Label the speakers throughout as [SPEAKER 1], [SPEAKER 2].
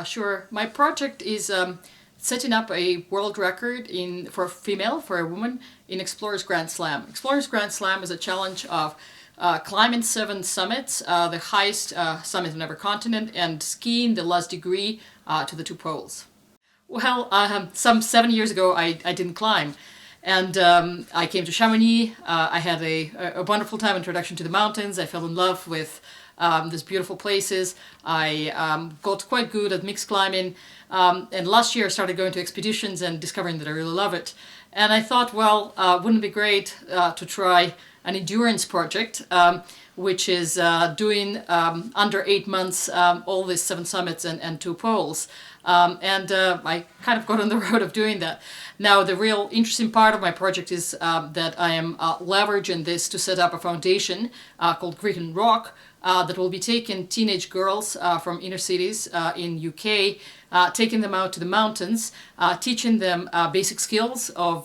[SPEAKER 1] Sure. My project is setting up a world record for a female, for a woman, in Explorers Grand Slam. Explorers Grand Slam is a challenge of climbing 7 summits, the highest summit on every continent, and skiing the last degree to the 2 poles. Well, some 7 years ago, I didn't climb. And I came to Chamonix. I had a wonderful time, introduction to the mountains. I fell in love with these beautiful places. I got quite good at mixed climbing. And last year I started going to expeditions and discovering that I really love it. And I thought, well, wouldn't it be great to try an endurance project, which is doing under 8 months all these 7 summits and 2 poles. I kind of got on the road of doing that. Now, the real interesting part of my project is that I am leveraging this to set up a foundation called Grit and Rock that will be taking teenage girls from inner cities in UK, taking them out to the mountains, teaching them basic skills of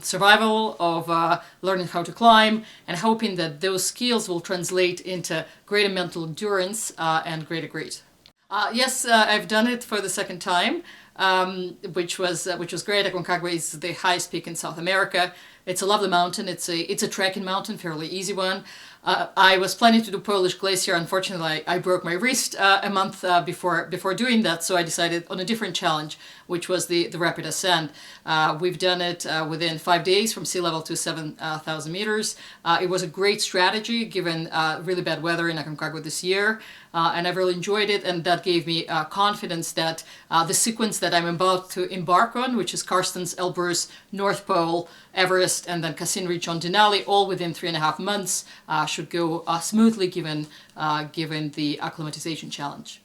[SPEAKER 1] survival, of learning how to climb, and hoping that those skills will translate into greater mental endurance and greater grit. Yes, I've done it for the second time, which was great. Aconcagua is the highest peak in South America. It's a lovely mountain. It's a trekking mountain, fairly easy one. I was planning to do Polish Glacier. Unfortunately, I broke my wrist a month before doing that, so I decided on a different challenge, which was the rapid ascent. We've done it within 5 days from sea level to 7,000 meters. It was a great strategy given really bad weather in Aconcagua this year, and I've really enjoyed it, and that gave me confidence that the sequence that I'm about to embark on, which is Carstensz, Elbrus, North Pole, Everest, and then Cassin Ridge on Denali, all within 3.5 months, should go smoothly given the acclimatization challenge.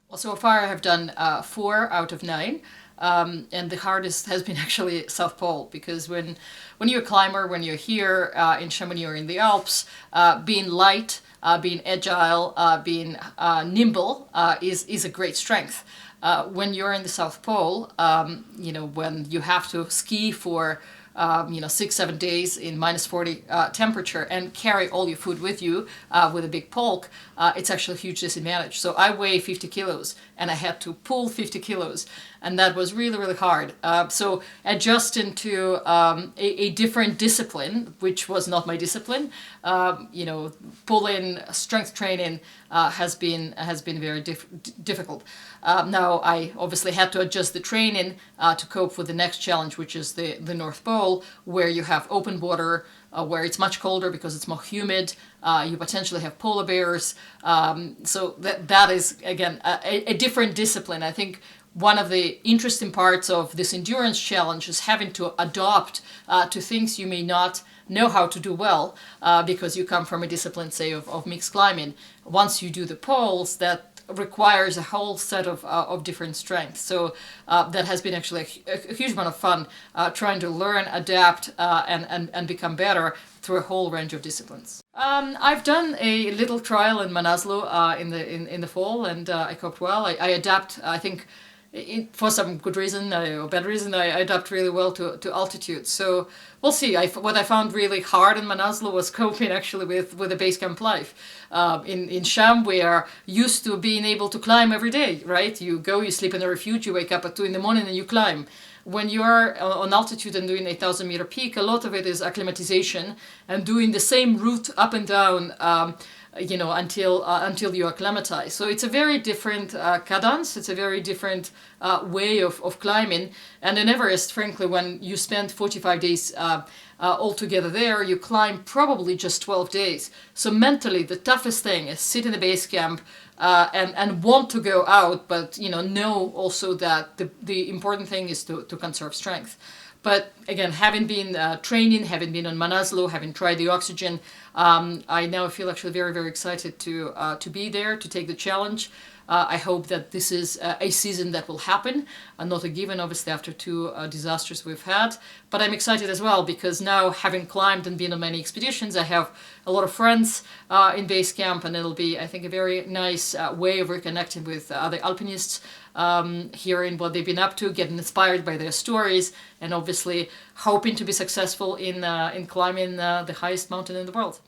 [SPEAKER 1] Well, so far I have done 4 out of 9. And the hardest has been actually South Pole, because when you're a climber, when you're here in Chamonix or in the Alps, being light, being agile, being nimble is a great strength. When you're in the South Pole, when you have to ski for 6-7 days in -40 temperature and carry all your food with you with a big polk, it's actually a huge disadvantage. So I weigh 50 kilos and I had to pull 50 kilos, and that was really, really hard. So adjusting to a different discipline, which was not my discipline, pulling, strength training has been very difficult. Now I obviously had to adjust the training to cope with the next challenge, which is the North Pole, where you have open water, where it's much colder because it's more humid. You potentially have polar bears. So that is, again, a different discipline. I think one of the interesting parts of this endurance challenge is having to adopt to things you may not know how to do well because you come from a discipline, say, of mixed climbing. Once you do the poles, that requires a whole set of different strengths. So that has been actually a huge amount of fun trying to learn, adapt, and become better through a whole range of disciplines. I've done a little trial in Manaslu in the fall, and I coped well. I adapt, I think, for some good reason or bad reason, I adapt really well to altitude. So we'll see. What I found really hard in Manaslu was coping actually with the base camp life. In Cham, we are used to being able to climb every day, right? You go, you sleep in a refuge, you wake up at 2 in the morning and you climb. When you are on altitude and doing a 1,000-meter peak, a lot of it is acclimatization and doing the same route up and down until you acclimatize. So it's a very different cadence, it's a very different way of climbing. And in Everest, frankly, when you spend 45 days altogether there, you climb probably just 12 days. So mentally, the toughest thing is sit in the base camp and want to go out, but know also that the important thing is to conserve strength. But again, having been training, having been on Manaslu, having tried the oxygen, I now feel actually very, very excited to be there, to take the challenge. I hope that this is a season that will happen, not a given, obviously, after 2 disasters we've had. But I'm excited as well, because now, having climbed and been on many expeditions, I have a lot of friends in base camp, and it'll be, I think, a very nice way of reconnecting with other alpinists, hearing what they've been up to, getting inspired by their stories, and obviously hoping to be successful in climbing the highest mountain in the world.